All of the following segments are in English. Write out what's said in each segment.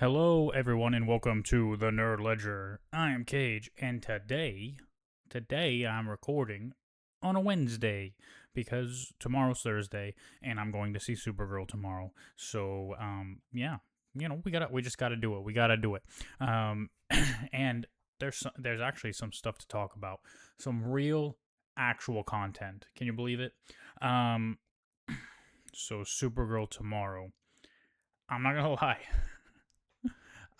Hello, everyone, and welcome to the Nerd Ledger. I am Cage, and today I'm recording on a Wednesday because tomorrow's Thursday, and I'm going to see Supergirl tomorrow. So, yeah, we just gotta do it. We gotta do it. Um, and there's actually some stuff to talk about. Some real, actual content. Can you believe it? Um, so Supergirl tomorrow. I'm not gonna lie.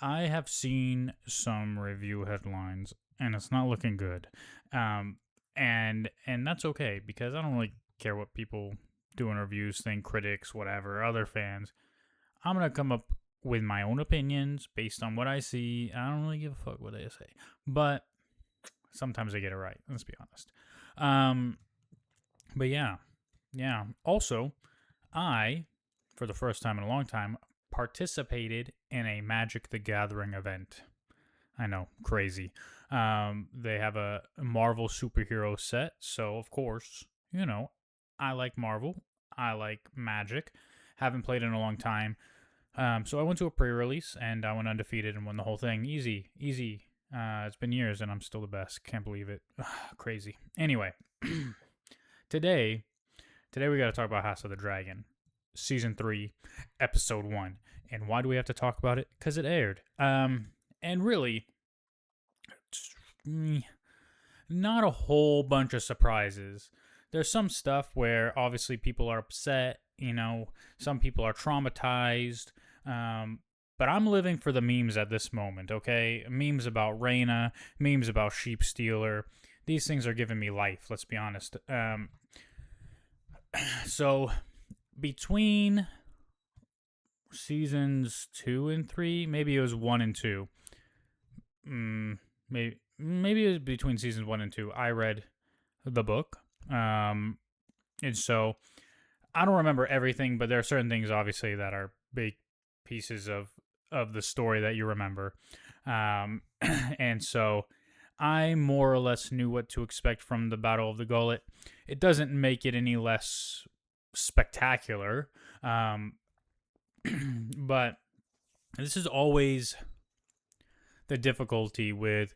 I have seen some review headlines, and it's not looking good. Um, and that's okay because I don't really care what people do in reviews think, critics, whatever, other fans. I'm gonna come up with my own opinions based on what I see. I don't really give a fuck what they say, but sometimes I get it right. Let's be honest. Um, but yeah. Also, I, for the first time in a long time, participated in a Magic the Gathering event. I know, crazy. They have a Marvel superhero set, so of course, I like Marvel. I like Magic. Haven't played in a long time. So I went to a pre-release and I went undefeated and won the whole thing. Easy, easy. It's been years and I'm still the best. Can't believe it. Crazy. Anyway, today, today we got to talk about House of the Dragon, season 3, episode 1. And why do we have to talk about it? Because it aired. And really, not a whole bunch of surprises. There's some stuff where obviously people are upset, some people are traumatized. But I'm living for the memes at this moment, okay? Memes about Reyna, memes about Sheep Stealer. These things are giving me life, let's be honest. So between seasons 2 and 3, maybe it was 1 and 2. Maybe it was between seasons 1 and 2. I read the book. And so I don't remember everything, but there are certain things obviously that are big pieces of the story that you remember. And so I more or less knew what to expect from the Battle of the Gullet. It doesn't make it any less spectacular. But this is always the difficulty with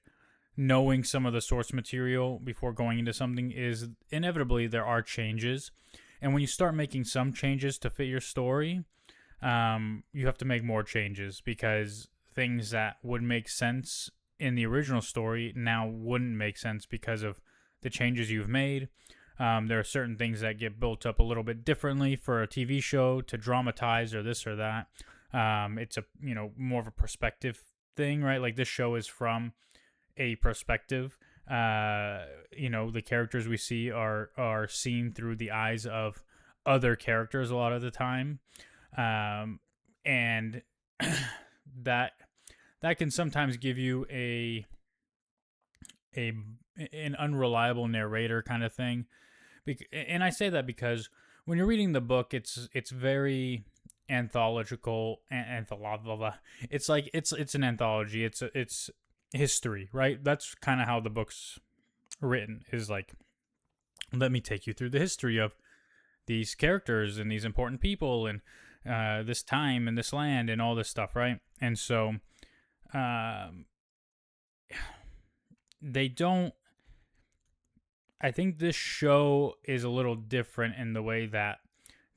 knowing some of the source material before going into something is inevitably there are changes. And when you start making some changes to fit your story, you have to make more changes because things that would make sense in the original story now wouldn't make sense because of the changes you've made. There are certain things that get built up a little bit differently for a TV show to dramatize or this or that. It's a more of a perspective thing, right? Like this show is from a perspective. The characters we see are seen through the eyes of other characters a lot of the time, and that can sometimes give you an unreliable narrator kind of thing. And I say that because when you're reading the book, it's very anthological. It's like it's an anthology. It's history, right? That's kind of how the book's written. Is like, let me take you through the history of these characters and these important people and this time and this land and all this stuff, right? And so, they don't. I think this show is a little different in the way that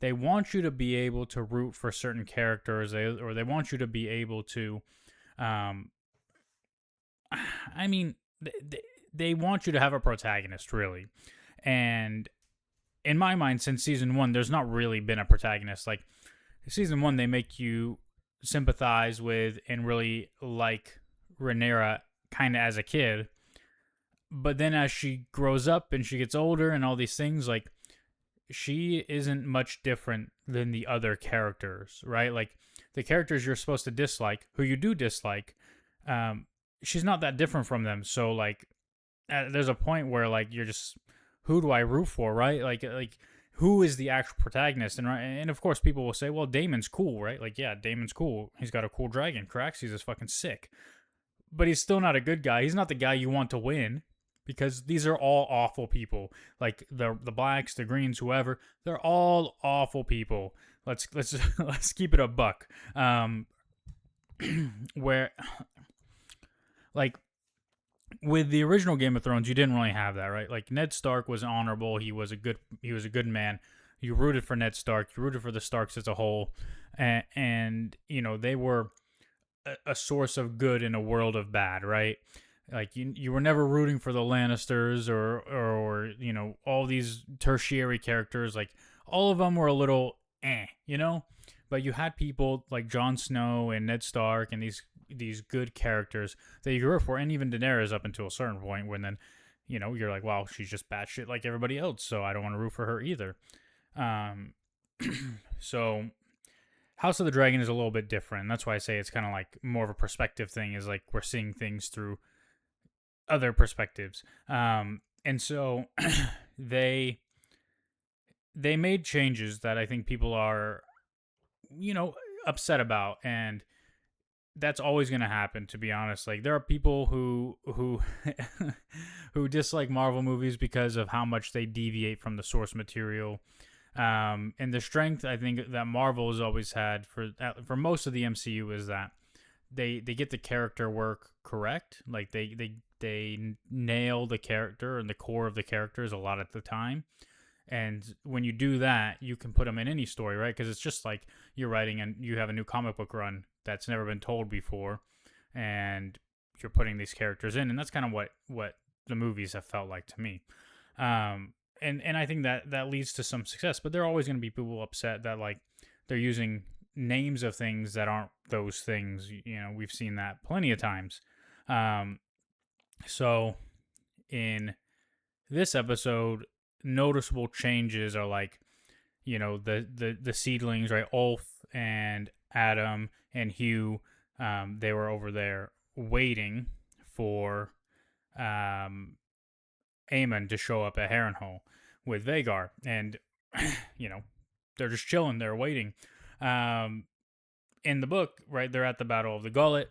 they want you to be able to root for certain characters, or they want you to be able to, I mean, they want you to have a protagonist, really. And in my mind, since season 1, there's not really been a protagonist. Like, season 1, they make you sympathize with and really like Rhaenyra kind of as a kid. But then as she grows up and she gets older and all these things, like, she isn't much different than the other characters, right? Like, the characters you're supposed to dislike, who you do dislike, she's not that different from them. So, like, there's a point where, like, you're just, who do I root for, right? Like who is the actual protagonist? And of course, people will say, well, Damon's cool, right? Like, yeah, Damon's cool. He's got a cool dragon. Caraxes is fucking sick. But he's still not a good guy. He's not the guy you want to win. Because these are all awful people, like the blacks, the greens, whoever. They're all awful people. Let's let's keep it a buck. where like with the original Game of Thrones, you didn't really have that, right? Like Ned Stark was honorable. He was a good man. You rooted for Ned Stark. You rooted for the Starks as a whole, and they were a source of good in a world of bad, right? Like you were never rooting for the Lannisters or all these tertiary characters. Like all of them were a little but you had people like Jon Snow and Ned Stark and these good characters that you grew up for, and even Daenerys up until a certain point when then you're like, well, she's just batshit like everybody else, so I don't want to root for her either. Um, so House of the Dragon is a little bit different. That's why I say it's kind of like more of a perspective thing. Is like we're seeing things through other perspectives. And so they they made changes that I think people are upset about, and that's always going to happen, to be honest. Like there are people who who dislike Marvel movies because of how much they deviate from the source material. And the strength I think that Marvel has always had for most of the MCU is that they get the character work correct. Like they nail the character and the core of the characters a lot at the time. And when you do that, you can put them in any story, right? Because it's just like you're writing and you have a new comic book run that's never been told before, and you're putting these characters in, and that's kind of what the movies have felt like to me. And I think that leads to some success, but there are always going to be people upset that like they're using names of things that aren't those things. We've seen that plenty of times. So in this episode, noticeable changes are like the seedlings, right? Ulf and Adam and Hugh, they were over there waiting for Aemon to show up at Harrenhal with Vagar, and they're just chilling, they're waiting. In the book, right, they're at the Battle of the Gullet,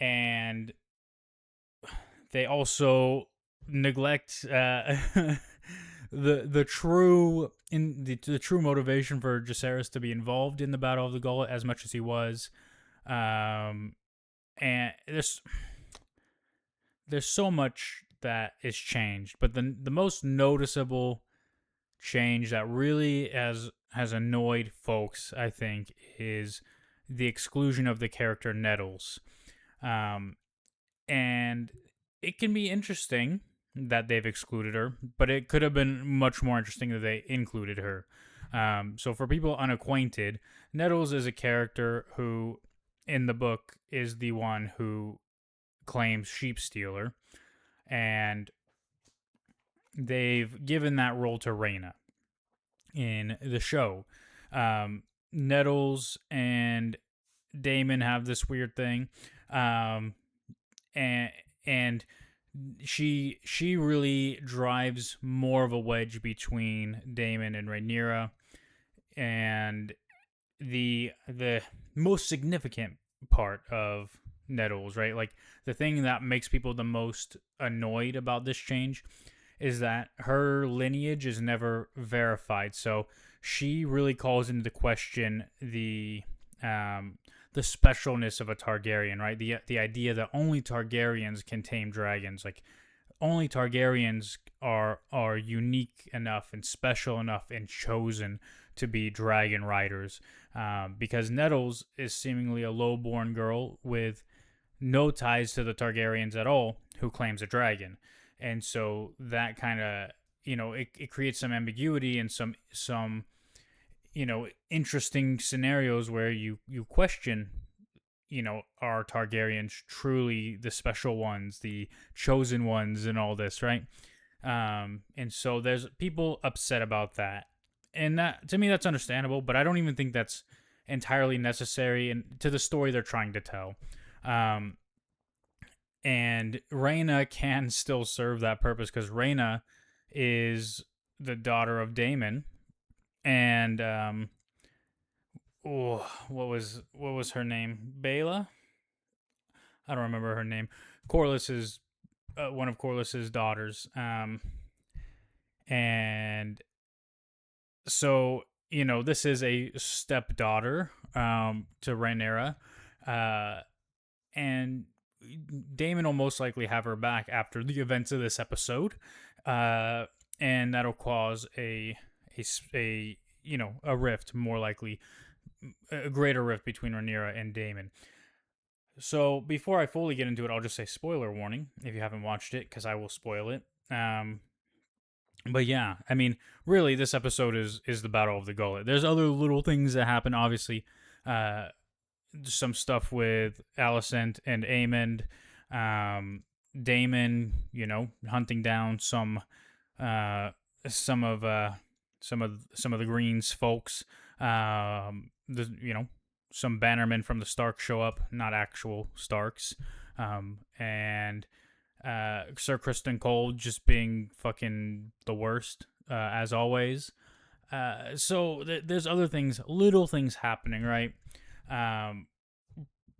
and they also neglect the true motivation for Jacaerys to be involved in the Battle of the Gullet as much as he was. And there's so much that is changed, but the most noticeable change that really has annoyed folks, I think, is the exclusion of the character Nettles. And it can be interesting that they've excluded her, but it could have been much more interesting that they included her. So for people unacquainted, Nettles is a character who, in the book, is the one who claims sheep stealer, and they've given that role to Rhaena in the show. Nettles and Daemon have this weird thing, and she really drives more of a wedge between Daemon and Rhaenyra, and the most significant part of Nettles, right? Like the thing that makes people the most annoyed about this change is that her lineage is never verified. So she really calls into question the specialness of a Targaryen, right? The idea that only Targaryens can tame dragons, like only Targaryens are unique enough and special enough and chosen to be dragon riders, because Nettles is seemingly a lowborn girl with no ties to the Targaryens at all, who claims a dragon, and so that kind of it creates some ambiguity and some interesting scenarios where you question, are Targaryens truly the special ones, the chosen ones, and all this, right? And so there's people upset about that, and that to me that's understandable, but I don't even think that's entirely necessary and to the story they're trying to tell. And Rhaena can still serve that purpose because Rhaena is the daughter of Daemon, and what was her name? Bela? I don't remember her name. Corlys is one of Corlys's daughters, and so this is a stepdaughter to Rhaenyra, And Damon will most likely have her back after the events of this episode, and that'll cause a a rift, more likely a greater rift between Rhaenyra and Damon. So before I fully get into it, I'll just say spoiler warning if you haven't watched it, because I will spoil it. But yeah, I mean, really, this episode is the Battle of the Gullet. There's other little things that happen, obviously. Some stuff with Alicent and Aemond, Damon, hunting down uh, some of some of the Greens folks. Some bannermen from the Stark show up, not actual Starks, and Sir Kristen Cole just being fucking the worst, as always. So there's other things, little things happening, right?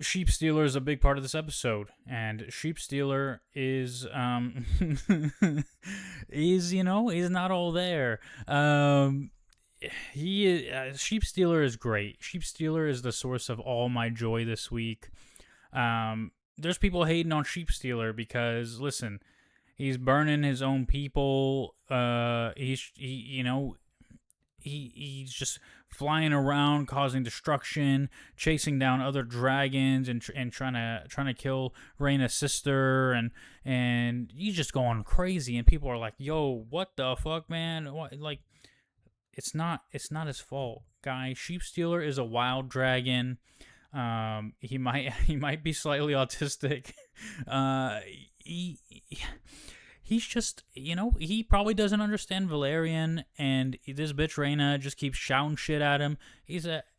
Sheep Stealer is a big part of this episode, and Sheep Stealer is he's not all there. Sheep Stealer is great. Sheep Stealer is the source of all my joy this week. There's people hating on Sheep Stealer because, listen, he's burning his own people. He's just flying around, causing destruction, chasing down other dragons, and trying to kill Rhaena's sister, and he's just going crazy. And people are like, "Yo, what the fuck, man? What, like, it's not his fault, guys. Sheep Stealer is a wild dragon. He might be slightly autistic. He's just, he probably doesn't understand Valerian, and this bitch Rhaena just keeps shouting shit at him.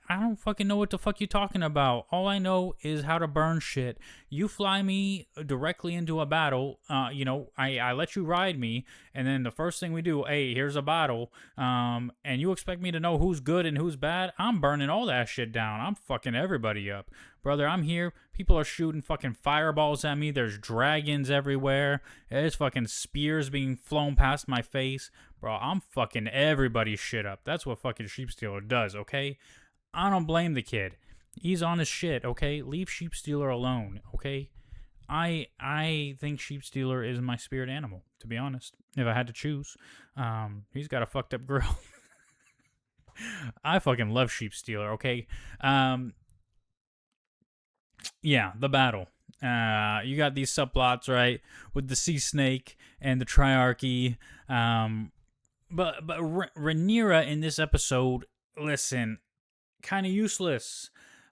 I don't fucking know what the fuck you talking about. All I know is how to burn shit. You fly me directly into a battle. I let you ride me, and then the first thing we do, hey, here's a battle. And you expect me to know who's good and who's bad? I'm burning all that shit down. I'm fucking everybody up. Brother, I'm here. People are shooting fucking fireballs at me. There's dragons everywhere. There's fucking spears being flown past my face. Bro, I'm fucking everybody's shit up. That's what fucking Sheep Stealer does, okay? I don't blame the kid. He's on his shit, okay? Leave Sheep Stealer alone, okay? I think Sheep Stealer is my spirit animal, to be honest. If I had to choose. He's got a fucked up girl. I fucking love Sheep Stealer, okay? Yeah, the battle. You got these subplots, right? With the Sea Snake and the Triarchy. But Rhaenyra in this episode, listen, kind of useless.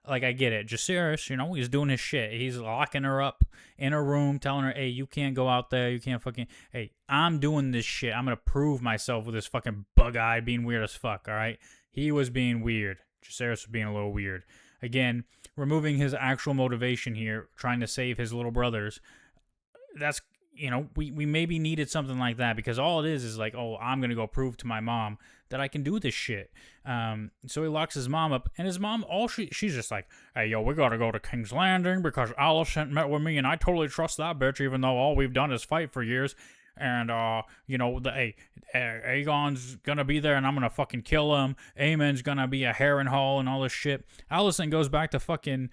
Like, I get it. Jacaerys, he's doing his shit. He's locking her up in a room, telling her, hey, you can't go out there. You can't fucking... Hey, I'm doing this shit. I'm going to prove myself with this fucking bug-eyed being weird as fuck, all right? He was being weird. Jacaerys was being a little weird. Again, removing his actual motivation here, trying to save his little brothers. That's... we maybe needed something like that, because all it is like, oh, I'm going to go prove to my mom that I can do this shit. So he locks his mom up, and his mom, she's just like, hey, yo, we got to go to King's Landing because Alicent met with me, and I totally trust that bitch, even though all we've done is fight for years. And, Aegon's gonna be there, and I'm gonna fucking kill him. Aemon's gonna be a Harrenhal and all this shit. Alicent goes back to fucking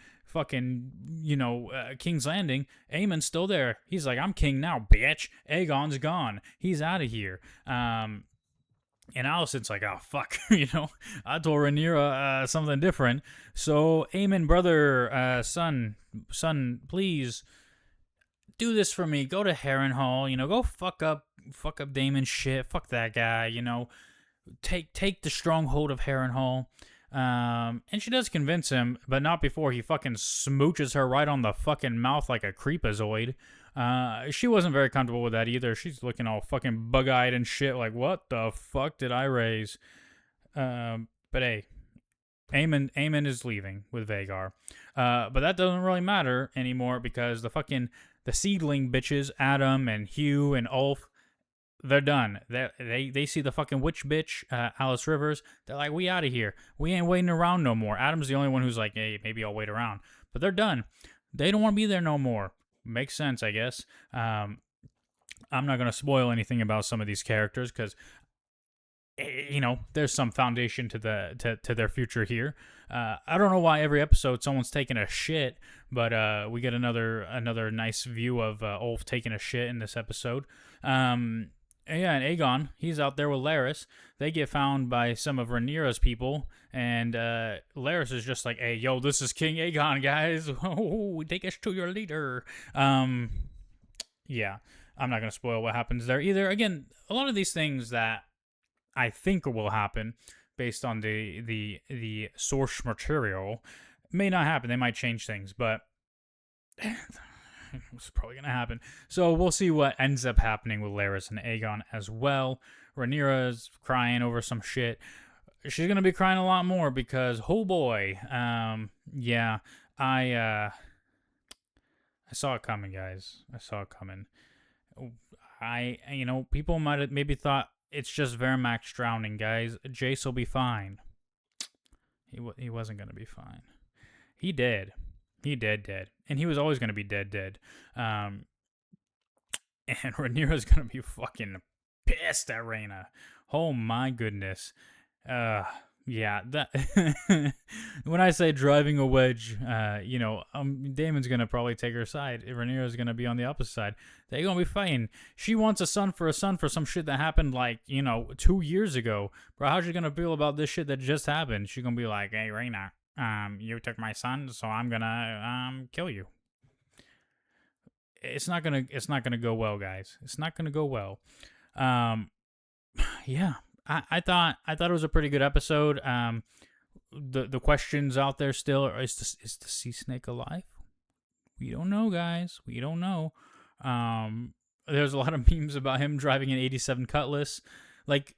King's Landing. Aemon's still there. He's like, I'm king now, bitch. Aegon's gone. He's out of here. And Alicent's like, oh, fuck. I told Rhaenyra something different. So, Aemon, brother, son, please do this for me. Go to Harrenhal. Go fuck up Daemon's shit. Fuck that guy. Take the stronghold of Harrenhal. And she does convince him, but not before he fucking smooches her right on the fucking mouth like a creepazoid. She wasn't very comfortable with that either. She's looking all fucking bug-eyed and shit, like, what the fuck did I raise? But hey, Aemon is leaving with Vhagar. But that doesn't really matter anymore, because the seedling bitches, Adam and Hugh and Ulf, they're done. They see the fucking witch bitch, Alice Rivers. They're like, we out of here. We ain't waiting around no more. Adam's the only one who's like, hey, maybe I'll wait around. But they're done. They don't want to be there no more. Makes sense, I guess. I'm not going to spoil anything about some of these characters, because there's some foundation to their future here. I don't know why every episode someone's taking a shit, but we get another nice view of Ulf taking a shit in this episode. Yeah, and Aegon, he's out there with Laris. They get found by some of Rhaenyra's people, and Laris is just like, "Hey, yo, this is King Aegon, guys. Take us to your leader." Yeah, I'm not gonna spoil what happens there either. Again, a lot of these things that I think will happen based on the source material may not happen. They might change things, but it's probably gonna happen. So we'll see what ends up happening with Laris and Aegon as well. Rhaenyra's crying over some shit. She's gonna be crying a lot more because oh boy, yeah, I saw it coming, guys. I saw it coming. People might have maybe thought it's just Vermax drowning, guys. Jace will be fine. He wasn't gonna be fine. He did. He dead. And he was always going to be dead. And Rhaenyra's going to be fucking pissed at Rhaena. Oh my goodness. Yeah, that when I say driving a wedge, Daemon's going to probably take her side. Rhaenyra's going to be on the opposite side. They're going to be fighting. She wants a son for some shit that happened 2 years ago. Bro, how's she going to feel about this shit that just happened? She's going to be like, "Hey, Rhaena, you took my son, so I'm gonna kill you." It's not gonna go well, guys. It's not gonna go well. Yeah, I thought it was a pretty good episode. The questions out there still are: is the sea snake alive? We don't know, guys. We don't know. There's a lot of memes about him driving an '87 Cutlass. Like,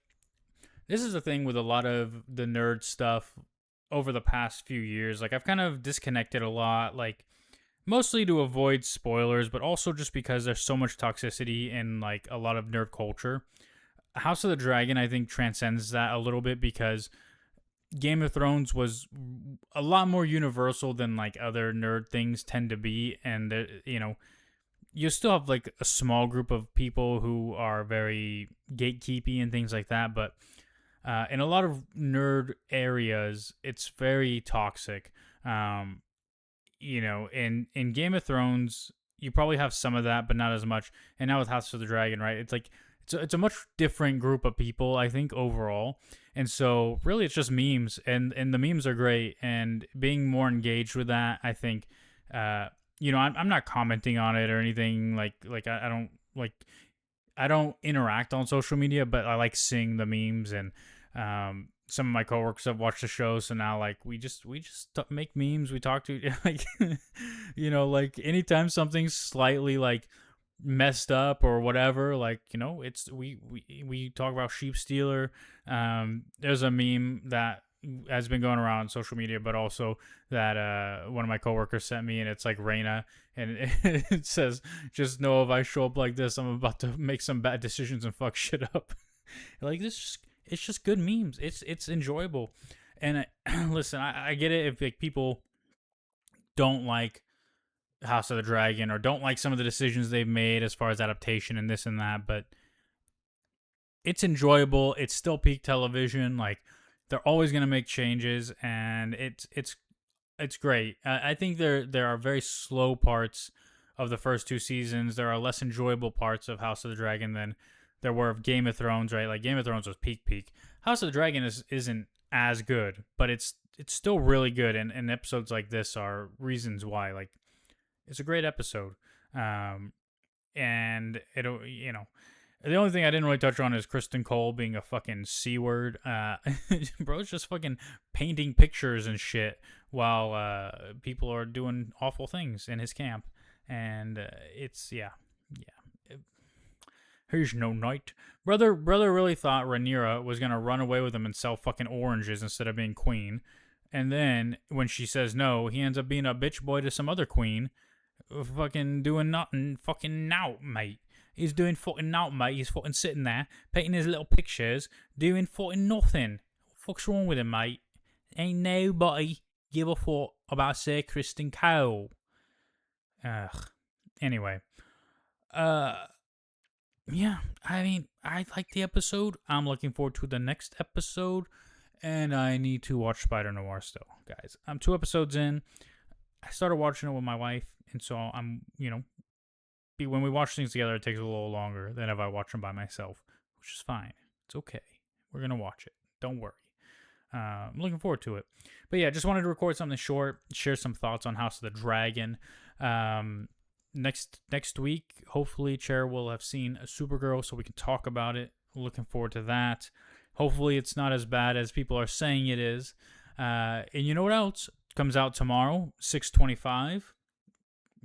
this is the thing with a lot of the nerd stuff over the past few years. Like, I've kind of disconnected a lot, like mostly to avoid spoilers, but also just because there's so much toxicity in like a lot of nerd culture. House of the Dragon, I think, transcends that a little bit because Game of Thrones was a lot more universal than like other nerd things tend to be, and you still have like a small group of people who are very gatekeepy and things like that, but in a lot of nerd areas, it's very toxic. In Game of Thrones, you probably have some of that, but not as much. And now with House of the Dragon, right? It's like it's a much different group of people, I think, overall. And so really, it's just memes, and the memes are great. And being more engaged with that, I think, I'm not commenting on it or anything. I don't interact on social media, but I like seeing the memes, and some of my coworkers have watched the show, so now like we just make memes. We talk to like like anytime something's slightly like messed up or whatever, like it's we talk about Sheep Stealer. There's a meme that has been going around on social media, but also that one of my coworkers sent me, and it's like Rhaena, and it says, "Just know if I show up like this, I'm about to make some bad decisions and fuck shit up." Like this, it's just good memes. It's enjoyable, and listen, I get it if like people don't like House of the Dragon or don't like some of the decisions they've made as far as adaptation and this and that, but it's enjoyable. It's still peak television. Like, they're always gonna make changes, and it's great. I think there are very slow parts of the first two seasons. There are less enjoyable parts of House of the Dragon than there were of Game of Thrones, right? Like, Game of Thrones was peak. House of the Dragon isn't as good, but it's still really good, and episodes like this are reasons why. Like, it's a great episode. And it'll, the only thing I didn't really touch on is Kristen Cole being a fucking C-word. Bro's just fucking painting pictures and shit while people are doing awful things in his camp. And yeah. Here's no knight. Brother really thought Rhaenyra was going to run away with him and sell fucking oranges instead of being queen. And then when she says no, he ends up being a bitch boy to some other queen. Fucking doing nothing. Fucking now, mate. He's doing fucking now, mate. He's fucking sitting there, painting his little pictures, doing fucking nothing. What the fuck's wrong with him, mate? Ain't nobody give a fuck about Sir Kristen Cole. Ugh. Anyway. Yeah, I mean, I like the episode. I'm looking forward to the next episode. And I need to watch Spider Noir still, guys. I'm 2 episodes in. I started watching it with my wife, and so I'm, when we watch things together, it takes a little longer than if I watch them by myself, which is fine. It's okay. We're gonna watch it. Don't worry. I'm looking forward to it. But yeah, just wanted to record something short, share some thoughts on House of the Dragon. Next week, hopefully, Chair will have seen a Supergirl, so we can talk about it. Looking forward to that. Hopefully, it's not as bad as people are saying it is. And you know what else comes out tomorrow, 6/25,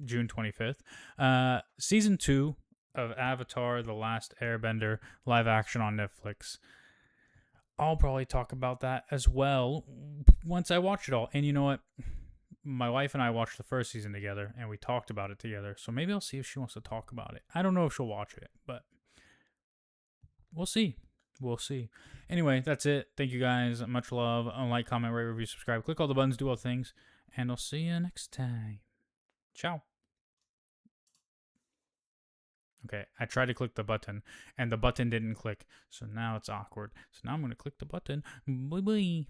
June 25th. Season 2 of Avatar: The Last Airbender live action on Netflix. I'll probably talk about that as well once I watch it all. And you know what? My wife and I watched the first season together, and we talked about it together. So maybe I'll see if she wants to talk about it. I don't know if she'll watch it, but we'll see. We'll see. Anyway, that's it. Thank you guys. Much love. Like, comment, rate, review, subscribe. Click all the buttons, do all the things. And I'll see you next time. Ciao. Okay, I tried to click the button, and the button didn't click. So now it's awkward. So now I'm going to click the button. Bye-bye.